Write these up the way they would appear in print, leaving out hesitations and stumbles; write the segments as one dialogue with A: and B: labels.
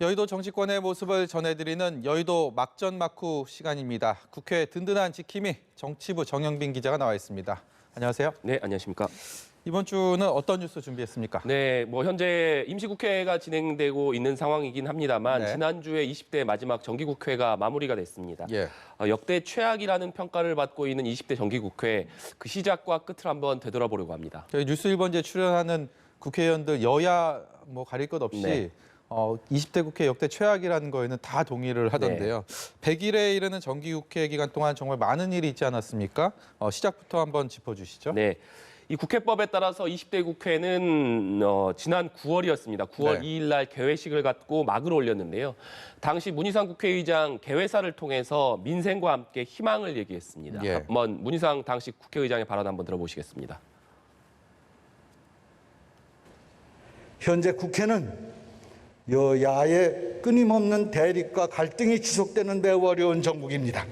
A: 여의도 정치권의 모습을 전해드리는 여의도 막전막후 시간입니다. 국회 든든한 지킴이 정치부 정영빈 기자가 나와 있습니다. 안녕하세요.
B: 네, 안녕하십니까.
A: 이번 주는 어떤 뉴스 준비했습니까?
B: 네, 현재 임시국회가 진행되고 있는 상황이긴 합니다만 지난주에 20대 마지막 정기국회가 마무리가 됐습니다. 역대 최악이라는 평가를 받고 있는 20대 정기국회 그 시작과 끝을 한번 되돌아보려고 합니다.
A: 저희 뉴스 1번지에 출연하는 국회의원들 여야 가릴 것 없이 20대 국회 역대 최악이라는 거에는 다 동의를 하던데요. 100일에 이르는 정기국회 기간 동안 정말 많은 일이 있지 않았습니까? 시작부터 한번 짚어주시죠.
B: 네. 이 국회법에 따라서 20대 국회는 지난 9월이었습니다. 9월 2일 날 개회식을 갖고 막을 올렸는데요. 당시 문희상 국회의장 개회사를 통해서 민생과 함께 희망을 얘기했습니다. 한번 문희상 당시 국회의장의 발언 한번 들어보시겠습니다.
C: 현재 국회는 여야의 끊임없는 대립과 갈등이 지속되는 매우 어려운 정국입니다.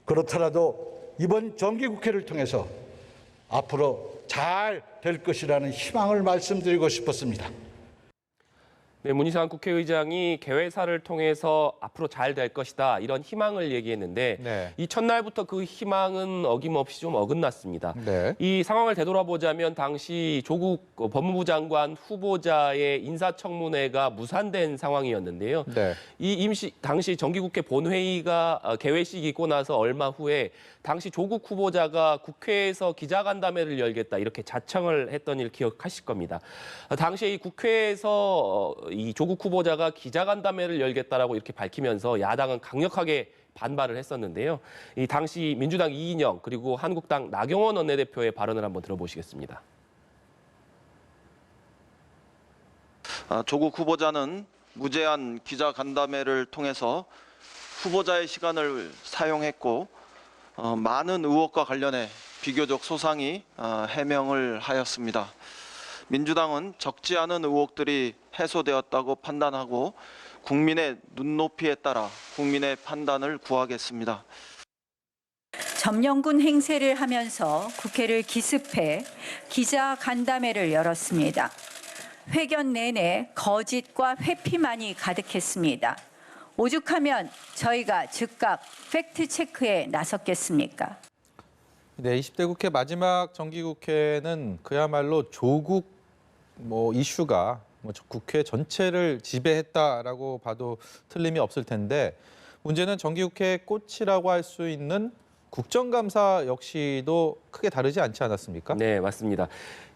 C: 그렇더라도 이번 정기국회를 통해서 앞으로 잘 될 것이라는 희망을 말씀드리고 싶었습니다.
B: 네, 문희상 국회의장이 개회사를 통해서 앞으로 잘 될 것이다 이런 희망을 얘기했는데 이 첫날부터 그 희망은 어김없이 좀 어긋났습니다. 이 상황을 되돌아보자면 당시 조국 법무부 장관 후보자의 인사청문회가 무산된 상황이었는데요. 당시 정기국회 본회의가 개회식이 있고 나서 얼마 후에 당시 조국 후보자가 국회에서 기자간담회를 열겠다 이렇게 자청을 했던 일 기억하실 겁니다. 당시에 이 국회에서 이 조국 후보자가 기자간담회를 열겠다라고 이렇게 밝히면서 야당은 강력하게 반발을 했었는데요. 이 당시 민주당 이인영 그리고 한국당 나경원 원내대표의 발언을 한번 들어보시겠습니다.
D: 조국 후보자는 무제한 기자간담회를 통해서 후보자의 시간을 사용했고 많은 의혹과 관련해 비교적 소상히 해명을 하였습니다. 민주당은 적지 않은 의혹들이 해소되었다고 판단하고 국민의 눈높이에 따라 국민의 판단을 구하겠습니다.
E: 점령군 행세를 하면서 국회를 기습해 기자간담회를 열었습니다. 회견 내내 거짓과 회피만이 가득했습니다. 오죽하면 저희가 즉각 팩트체크에 나섰겠습니까?
A: 네, 20대 국회 마지막 정기국회는 그야말로 조국 이슈가 국회 전체를 지배했다라고 봐도 틀림이 없을 텐데 문제는 정기국회의 꽃이라고 할 수 있는 국정감사 역시도 크게 다르지 않지 않았습니까?
B: 네, 맞습니다.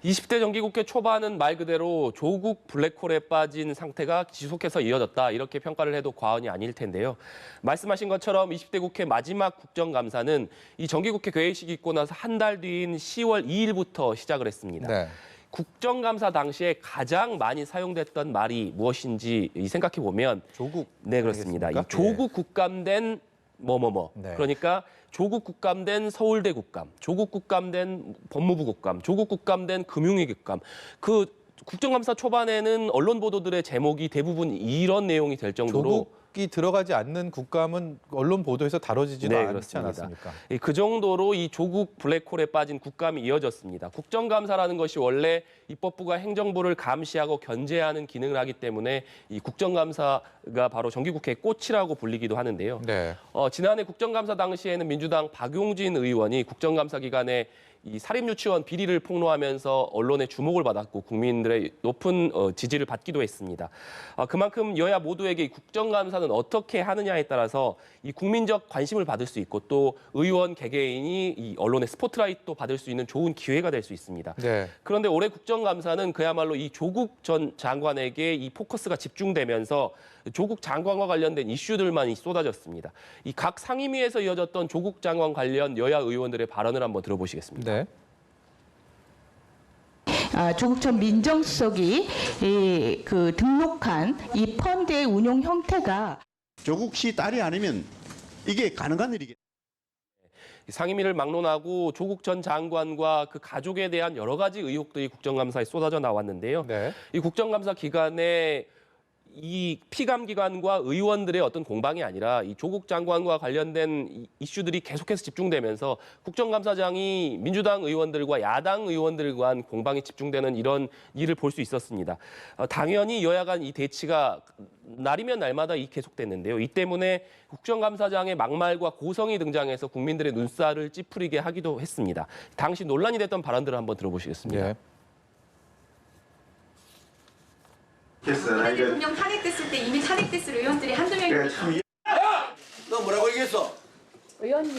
B: 20대 정기국회 초반은 말 그대로 조국 블랙홀에 빠진 상태가 지속해서 이어졌다. 이렇게 평가를 해도 과언이 아닐 텐데요. 말씀하신 것처럼 20대 국회 마지막 국정감사는 이 정기국회 개회식이 있고 나서 한 달 뒤인 10월 2일부터 시작을 했습니다. 국정감사 당시에 가장 많이 사용됐던 말이 무엇인지 생각해 보면
A: 조국.
B: 네, 그렇습니다. 이 조국 국감된 그러니까 조국 국감된 서울대 국감, 조국 국감된 법무부 국감, 조국 국감된 금융위 국감. 그 국정감사 초반에는 언론 보도들의 제목이 대부분 이런 내용이 될 정도로
A: 조국이 들어가지 않는 국감은 언론 보도에서 다뤄지지도 않지 않았습니까?
B: 그 정도로 이 조국 블랙홀에 빠진 국감이 이어졌습니다. 국정감사라는 것이 원래 입법부가 행정부를 감시하고 견제하는 기능을 하기 때문에 이 국정감사가 바로 정기국회의 꽃이라고 불리기도 하는데요. 지난해 국정감사 당시에는 민주당 박용진 의원이 국정감사 기간에 이 사립유치원 비리를 폭로하면서 언론의 주목을 받았고 국민들의 높은 지지를 받기도 했습니다. 그만큼 여야 모두에게 이 국정감사는 어떻게 하느냐에 따라서 이 국민적 관심을 받을 수 있고 또 의원 개개인이 이 언론의 스포트라이트도 받을 수 있는 좋은 기회가 될 수 있습니다. 그런데 올해 국정감사는 그야말로 이 조국 전 장관에게 이 포커스가 집중되면서 조국 장관과 관련된 이슈들만 쏟아졌습니다. 이 각 상임위에서 이어졌던 조국 장관 관련 여야 의원들의 발언을 한번 들어보시겠습니다.
F: 조국 전 민정수석이 등록한 이 펀드의 운용 형태가
G: 조국 씨 딸이 아니면 이게 가능한 일이겠죠.
B: 상임위를 막론하고 조국 전 장관과 그 가족에 대한 여러 가지 의혹들이 국정감사에 쏟아져 나왔는데요. 이 국정감사 기간에 이 피감기관과 의원들의 어떤 공방이 아니라 이 조국 장관과 관련된 이슈들이 계속해서 집중되면서 국정감사장이 민주당 의원들과 야당 의원들 간 공방이 집중되는 이런 일을 볼 수 있었습니다. 당연히 여야 간 이 대치가 날이면 날마다 계속됐는데요. 이 때문에 국정감사장의 막말과 고성이 등장해서 국민들의 눈살을 찌푸리게 하기도 했습니다. 당시 논란이 됐던 발언들을 한번 들어보시겠습니다.
A: 예.
H: 문 대통령 탄핵됐을 때 이미 탄핵됐을 의원들이 한두 명이
I: 너 뭐라고 얘기했어?
H: 의원님.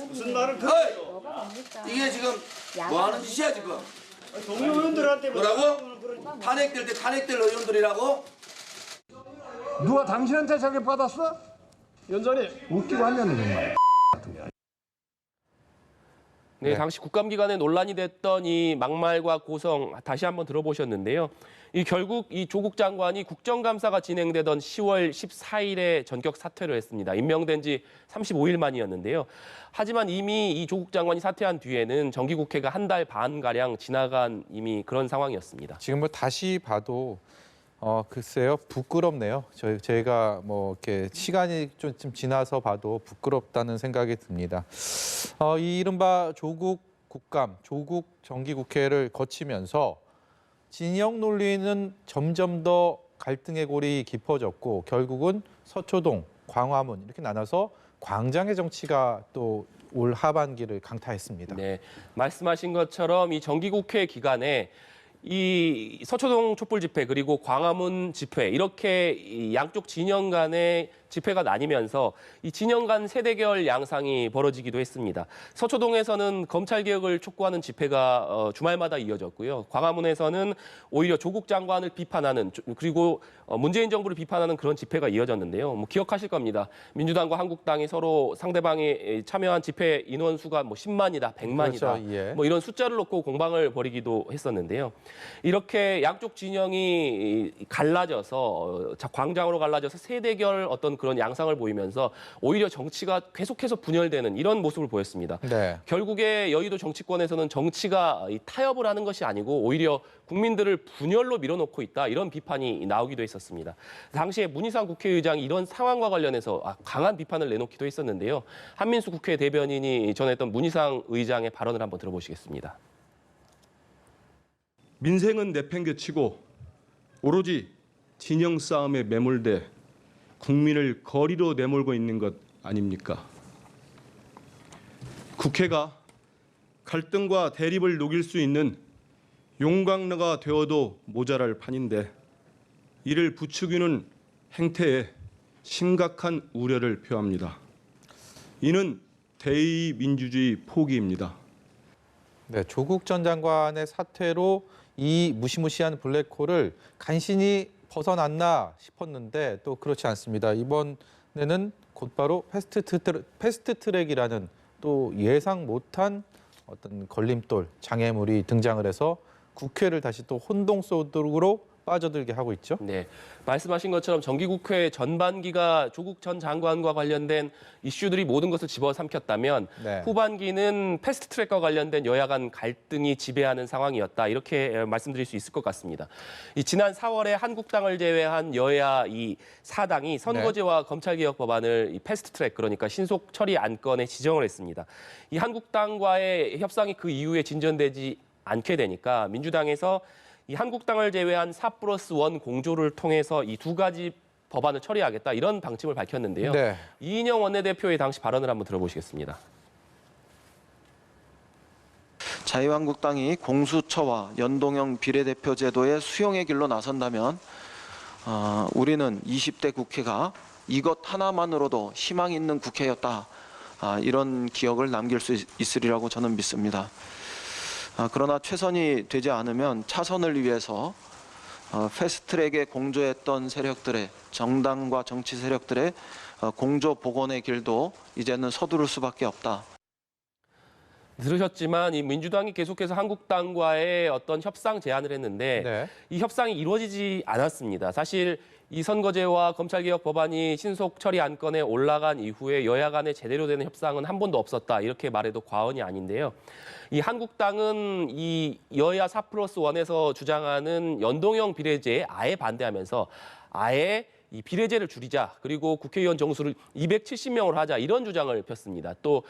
I: 무슨 말을 듣어요? 이게 지금 뭐 하는 짓이야 지금?
J: 동료 의원들한테
I: 뭐라고? 탄핵될 때 탄핵될 의원들이라고?
J: 누가 당신한테 자격 받았어? 위원장님 웃기고 하면은 정말.
B: 네, 당시 국감기간에 논란이 됐던 이 막말과 고성 다시 한번 들어보셨는데요. 결국 이 조국 장관이 국정감사가 진행되던 10월 14일에 전격 사퇴를 했습니다. 임명된 지 35일 만이었는데요. 하지만 이미 이 조국 장관이 사퇴한 뒤에는 정기국회가 한 달 반가량 지나간 이미 그런 상황이었습니다.
A: 지금 뭐 다시 봐도 글쎄요, 부끄럽네요. 제가 뭐 이렇게 시간이 좀 지나서 봐도 부끄럽다는 생각이 듭니다. 이 이른바 조국 국감, 조국 정기국회를 거치면서 진영 논리는 점점 더 갈등의 골이 깊어졌고 결국은 서초동, 광화문 이렇게 나눠서 광장의 정치가 또 올 하반기를 강타했습니다.
B: 네, 말씀하신 것처럼 이 정기국회 기간에 이 서초동 촛불 집회 그리고 광화문 집회 이렇게 이 양쪽 진영 간의 집회가 나뉘면서 이 진영 간 세대결 양상이 벌어지기도 했습니다. 서초동에서는 검찰 개혁을 촉구하는 집회가 주말마다 이어졌고요. 광화문에서는 오히려 조국 장관을 비판하는 그리고 문재인 정부를 비판하는 그런 집회가 이어졌는데요. 뭐 기억하실 겁니다. 민주당과 한국당이 서로 상대방이 참여한 집회 인원 수가 뭐 10만이다, 100만이다,
A: 그렇죠, 예.
B: 뭐 이런 숫자를 놓고 공방을 벌이기도 했었는데요. 이렇게 양쪽 진영이 갈라져서 광장으로 갈라져서 세대결 어떤 그런 양상을 보이면서 오히려 정치가 계속해서 분열되는 이런 모습을 보였습니다.
A: 네.
B: 결국에 여의도 정치권에서는 정치가 타협을 하는 것이 아니고 오히려 국민들을 분열로 밀어놓고 있다 이런 비판이 나오기도 했었습니다. 당시에 문희상 국회의장이 이런 상황과 관련해서 강한 비판을 내놓기도 했었는데요. 한민수 국회 대변인이 전했던 문희상 의장의 발언을 한번 들어보시겠습니다.
K: 민생은 내팽개치고 오로지 진영 싸움에 매몰돼 국민을 거리로 내몰고 있는 것 아닙니까? 국회가 갈등과 대립을 녹일 수 있는 용광로가 되어도 모자랄 판인데 이를 부추기는 행태에 심각한 우려를 표합니다. 이는 대의민주주의 포기입니다.
A: 네, 조국 전 장관의 사퇴로 이 무시무시한 블랙홀을 간신히 벗어났나 싶었는데 또 그렇지 않습니다. 이번에는 곧바로 패스트트랙이라는 또 예상 못한 어떤 걸림돌, 장애물이 등장을 해서 국회를 다시 또 혼동 속으로 빠져들게 하고 있죠.
B: 네, 말씀하신 것처럼 정기국회 전반기가 조국 전 장관과 관련된 이슈들이 모든 것을 집어삼켰다면
A: 네.
B: 후반기는 패스트트랙과 관련된 여야 간 갈등이 지배하는 상황이었다. 이렇게 말씀드릴 수 있을 것 같습니다. 지난 4월에 한국당을 제외한 여야 이 4당이 선거제와 검찰개혁 법안을 이 패스트트랙 그러니까 신속 처리 안건에 지정을 했습니다. 이 한국당과의 협상이 그 이후에 진전되지 않게 되니까 민주당에서 이 한국당을 제외한 4+1 공조를 통해서 이 두 가지 법안을 처리하겠다 이런 방침을 밝혔는데요.
A: 네.
B: 이인영 원내대표의 당시 발언을 한번 들어보시겠습니다.
D: 자유한국당이 공수처와 연동형 비례대표 제도의 수용의 길로 나선다면 우리는 20대 국회가 이것 하나만으로도 희망 있는 국회였다. 이런 기억을 남길 수 있으리라고 저는 믿습니다. 그러나 최선이 되지 않으면 차선을 위해서 패스트트랙에 공조했던 세력들의 정당과 정치 세력들의 공조 복원의 길도 이제는 서두를 수밖에 없다.
B: 들으셨지만 이 민주당이 계속해서 한국당과의 어떤 협상 제안을 했는데
A: 네.
B: 이 협상이 이루어지지 않았습니다. 사실 이 선거제와 검찰개혁 법안이 신속 처리 안건에 올라간 이후에 여야 간에 제대로 되는 협상은 한 번도 없었다. 이렇게 말해도 과언이 아닌데요. 이 한국당은 이 여야 4+1에서 주장하는 연동형 비례제에 아예 반대하면서 아예 이 비례제를 줄이자, 그리고 국회의원 정수를 270명으로 하자, 이런 주장을 폈습니다. 또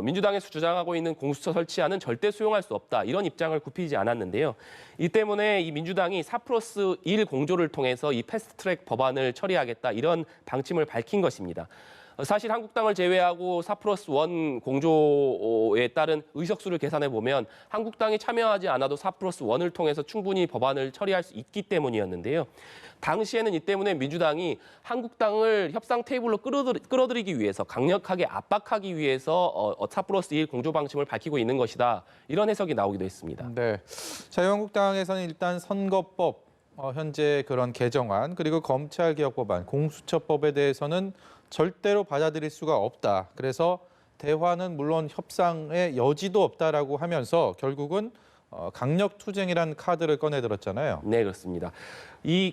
B: 민주당에서 주장하고 있는 공수처 설치안은 절대 수용할 수 없다, 이런 입장을 굽히지 않았는데요. 이 때문에 이 민주당이 4+1 공조를 통해서 이 패스트트랙 법안을 처리하겠다, 이런 방침을 밝힌 것입니다. 사실 한국당을 제외하고 4+1 공조에 따른 의석수를 계산해 보면 한국당이 참여하지 않아도 4+1을 통해서 충분히 법안을 처리할 수 있기 때문이었는데요. 당시에는 이 때문에 민주당이 한국당을 협상 테이블로 끌어들이기 위해서, 강력하게 압박하기 위해서 4+1 공조 방침을 밝히고 있는 것이다, 이런 해석이 나오기도 했습니다.
A: 네, 자유한국당에서는 일단 선거법 현재 그런 개정안, 그리고 검찰개혁법안, 공수처법에 대해서는 절대로 받아들일 수가 없다. 그래서 대화는 물론 협상의 여지도 없다라고 하면서 결국은 강력투쟁이라는 카드를 꺼내들었잖아요.
B: 네, 그렇습니다.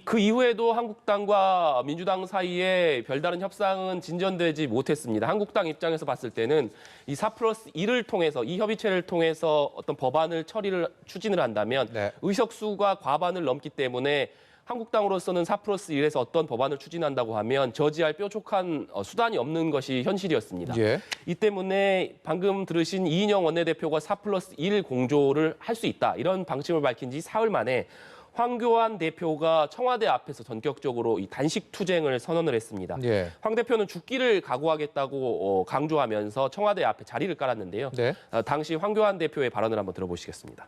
B: 그 이후에도 한국당과 민주당 사이에 별다른 협상은 진전되지 못했습니다. 한국당 입장에서 봤을 때는 이 4+1을 통해서, 이 협의체를 통해서 어떤 법안을 추진을 한다면
A: 네.
B: 의석수가 과반을 넘기 때문에 한국당으로서는 4+1에서 어떤 법안을 추진한다고 하면 저지할 뾰족한 수단이 없는 것이 현실이었습니다.
A: 예.
B: 이 때문에 방금 들으신 이인영 원내대표가 4+1 공조를 할 수 있다, 이런 방침을 밝힌 지 사흘 만에 황교안 대표가 청와대 앞에서 전격적으로 이 단식 투쟁을 선언을 했습니다.
A: 예.
B: 황 대표는 죽기를 각오하겠다고 강조하면서 청와대 앞에 자리를 깔았는데요.
A: 네.
B: 당시 황교안 대표의 발언을 한번 들어보시겠습니다.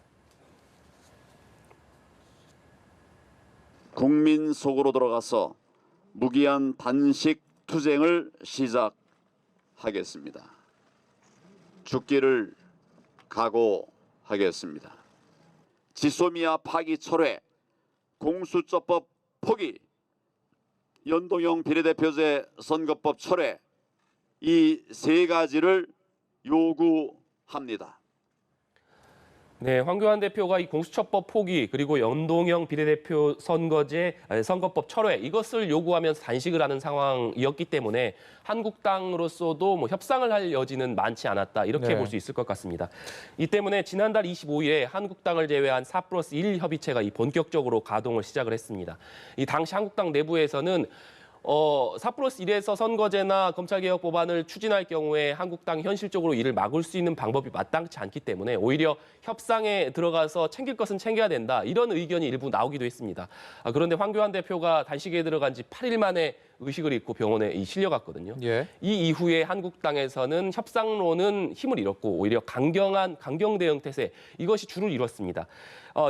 L: 국민 속으로 들어가서 무기한 단식 투쟁을 시작하겠습니다. 죽기를 각오하겠습니다. 지소미아 파기 철회, 공수처법 포기, 연동형 비례대표제 선거법 철회, 이 세 가지를 요구합니다.
B: 네, 황교안 대표가 이 공수처법 포기, 그리고 연동형 비례대표 선거법 철회, 이것을 요구하면서 단식을 하는 상황이었기 때문에 한국당으로서도 협상을 할 여지는 많지 않았다, 이렇게
A: 네.
B: 볼 수 있을 것 같습니다. 이 때문에 지난달 25일에 한국당을 제외한 4+1 협의체가 본격적으로 가동을 시작을 했습니다. 이 당시 한국당 내부에서는 4+1에서 선거제나 검찰개혁 법안을 추진할 경우에 한국당이 현실적으로 이를 막을 수 있는 방법이 마땅치 않기 때문에 오히려 협상에 들어가서 챙길 것은 챙겨야 된다, 이런 의견이 일부 나오기도 했습니다. 그런데 황교안 대표가 단식에 들어간 지 8일 만에 의식을 잃고 병원에 실려갔거든요.
A: 예.
B: 이 이후에 한국당에서는 협상론은 힘을 잃었고 오히려 강경 대응 태세, 이것이 주를 이뤘습니다.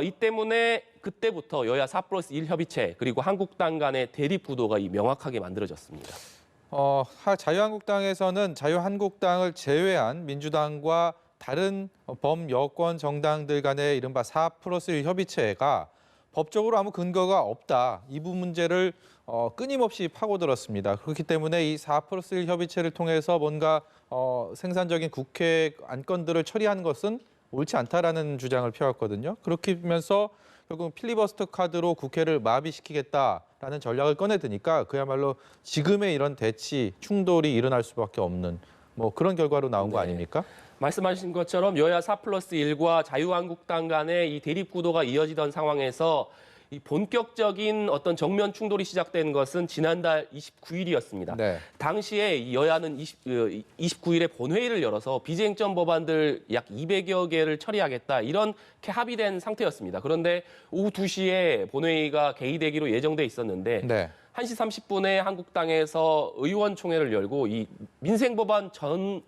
B: 이 때문에 그때부터 여야 4+1 협의체, 그리고 한국당 간의 대립 구도가 명확하게 만들어졌습니다.
A: 자유한국당에서는 자유한국당을 제외한 민주당과 다른 범여권 정당들 간의 이른바 4+1 협의체가 법적으로 아무 근거가 없다, 이 부분 문제를 끊임없이 파고들었습니다. 그렇기 때문에 이 4+1 협의체를 통해서 뭔가 생산적인 국회 안건들을 처리하는 것은 옳지 않다라는 주장을 펴왔거든요. 그렇게 하면서 결국 필리버스터 카드로 국회를 마비시키겠다라는 전략을 꺼내드니까 그야말로 지금의 이런 대치, 충돌이 일어날 수밖에 없는 그런 결과로 나온 거 아닙니까?
B: 말씀하신 것처럼 여야 4+1과 자유한국당 간의 이 대립 구도가 이어지던 상황에서 이 본격적인 어떤 정면 충돌이 시작된 것은 지난달 29일이었습니다.
A: 네.
B: 당시에 이 여야는 29일에 본회의를 열어서 비쟁점 법안들 약 200여 개를 처리하겠다, 이렇게 합의된 상태였습니다. 그런데 오후 2시에 본회의가 개의되기로 예정돼 있었는데
A: 네.
B: 1시 30분에 한국당에서 의원총회를 열고 이 민생법안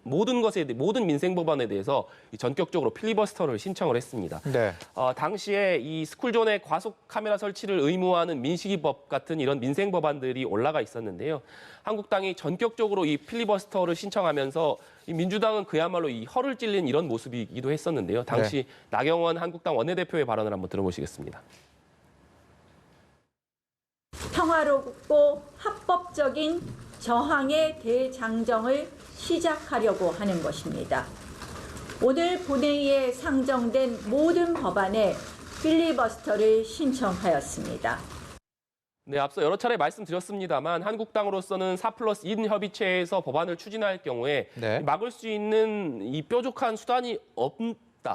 B: 모든 민생법안에 대해서 전격적으로 필리버스터를 신청을 했습니다.
A: 네.
B: 당시에 이 스쿨존에 과속 카메라 설치를 의무화하는 민식이법 같은 이런 민생법안들이 올라가 있었는데요. 한국당이 전격적으로 이 필리버스터를 신청하면서 이 민주당은 그야말로 이 허를 찔린 이런 모습이기도 했었는데요. 당시 나경원 한국당 원내대표의 발언을 한번 들어보시겠습니다.
E: 평화롭고 합법적인 저항의 대장정을 시작하려고 하는 것입니다. 오늘 본회의에 상정된 모든 법안에 필리버스터를 신청하였습니다.
B: 네, 앞서 여러 차례 말씀드렸습니다만 한국당으로서는 4+1 협의체에서 법안을 추진할 경우에
A: 네.
B: 막을 수 있는 이 뾰족한 수단이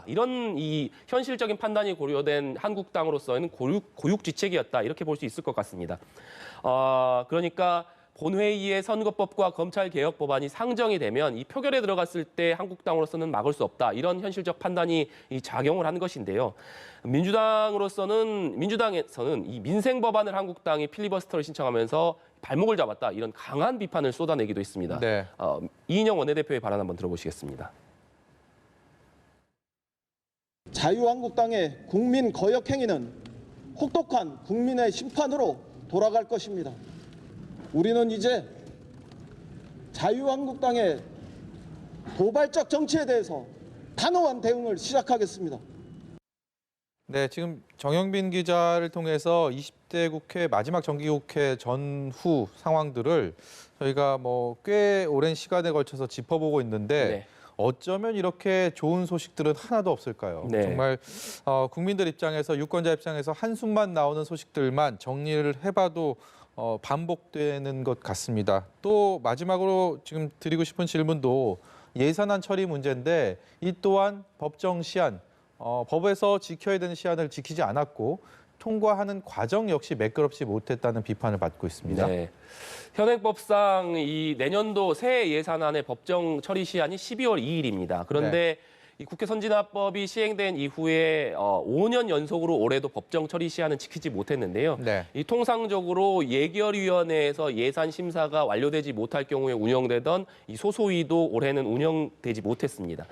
B: 이런 이 현실적인 판단이 고려된 한국당으로서는 고육지책이었다 이렇게 볼 수 있을 것 같습니다. 그러니까 본회의에 선거법과 검찰개혁 법안이 상정이 되면 이 표결에 들어갔을 때 한국당으로서는 막을 수 없다 이런 현실적 판단이 작용을 한 것인데요. 민주당에서는 이 민생 법안을 한국당이 필리버스터를 신청하면서 발목을 잡았다 이런 강한 비판을 쏟아내기도 했습니다.
A: 네.
B: 이인영 원내대표의 발언 한번 들어보시겠습니다.
M: 자유한국당의 국민 거역 행위는 혹독한 국민의 심판으로 돌아갈 것입니다. 우리는 이제 자유한국당의 도발적 정치에 대해서 단호한 대응을 시작하겠습니다.
A: 네, 지금 정영빈 기자를 통해서 20대 국회 마지막 정기국회 전후 상황들을 저희가 꽤 오랜 시간에 걸쳐서 짚어보고 있는데
B: 네.
A: 어쩌면 이렇게 좋은 소식들은 하나도 없을까요?
B: 네.
A: 정말 국민들 입장에서 유권자 입장에서 한숨만 나오는 소식들만 정리를 해봐도 반복되는 것 같습니다. 또 마지막으로 지금 드리고 싶은 질문도 예산안 처리 문제인데 이 또한 법정 시한, 법에서 지켜야 되는 시한을 지키지 않았고 통과하는 과정 역시 매끄럽지 못했다는 비판을 받고 있습니다.
B: 네. 현행법상 이 내년도 새 예산안의 법정 처리 시한이 12월 2일입니다. 그런데 이 국회 선진화법이 시행된 이후에 5년 연속으로 올해도 법정 처리 시한은 지키지 못했는데요.
A: 네.
B: 이 통상적으로 예결위원회에서 예산 심사가 완료되지 못할 경우에 운영되던 이 소소위도 올해는 운영되지 못했습니다.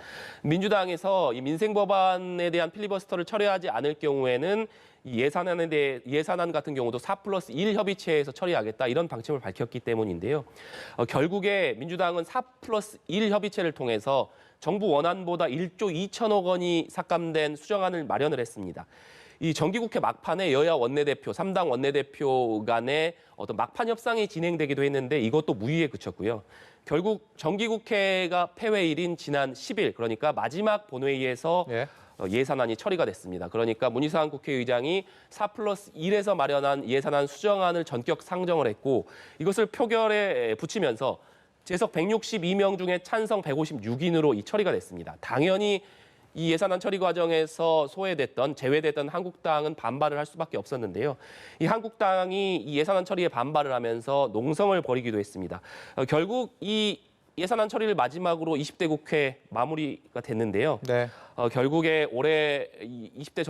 B: 민주당에서 이 민생 법안에 대한 필리버스터를 철회하지 않을 경우에는 이 예산안 같은 경우도 4+1 협의체에서 처리하겠다 이런 방침을 밝혔기 때문인데요. 결국에 민주당은 4+1 협의체를 통해서 정부 원안보다 1조 2천억 원이 삭감된 수정안을 마련을 했습니다. 이 정기국회 막판에 여야 원내대표, 3당 원내대표 간의 어떤 막판 협상이 진행되기도 했는데 이것도 무의에 그쳤고요. 결국 정기국회가 폐회일인 지난 10일, 그러니까 마지막 본회의에서 예산안이 처리가 됐습니다. 그러니까 문희상 국회의장이 4+1에서 마련한 예산안 수정안을 전격 상정을 했고 이것을 표결에 붙이면서 재석 162명 중에 찬성 156인으로 이 처리가 됐습니다. 당연히 이 예산안 처리 과정에서 제외됐던 한국당은 반발을 할 수밖에 없었는데요. 이 한국당이 이 예산안 처리에 반발을 하면서 농성을 벌이기도 했습니다. 결국 이 예산안 처리를 마지막으로 20대 국회 마무리가 됐는데요.
A: 네.
B: 결국에 올해 20대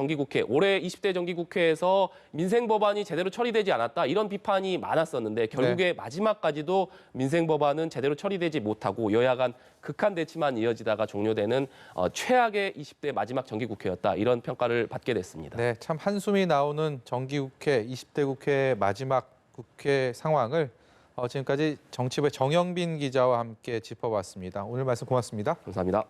B: 정기국회에서 민생 법안이 제대로 처리되지 않았다 이런 비판이 많았었는데 결국에 마지막까지도 민생 법안은 제대로 처리되지 못하고 여야 간 극한 대치만 이어지다가 종료되는 최악의 20대 마지막 정기국회였다 이런 평가를 받게 됐습니다.
A: 네, 참 한숨이 나오는 정기국회 20대 국회 마지막 국회 상황을 지금까지 정치부의 정영빈 기자와 함께 짚어봤습니다. 오늘 말씀 고맙습니다.
B: 감사합니다.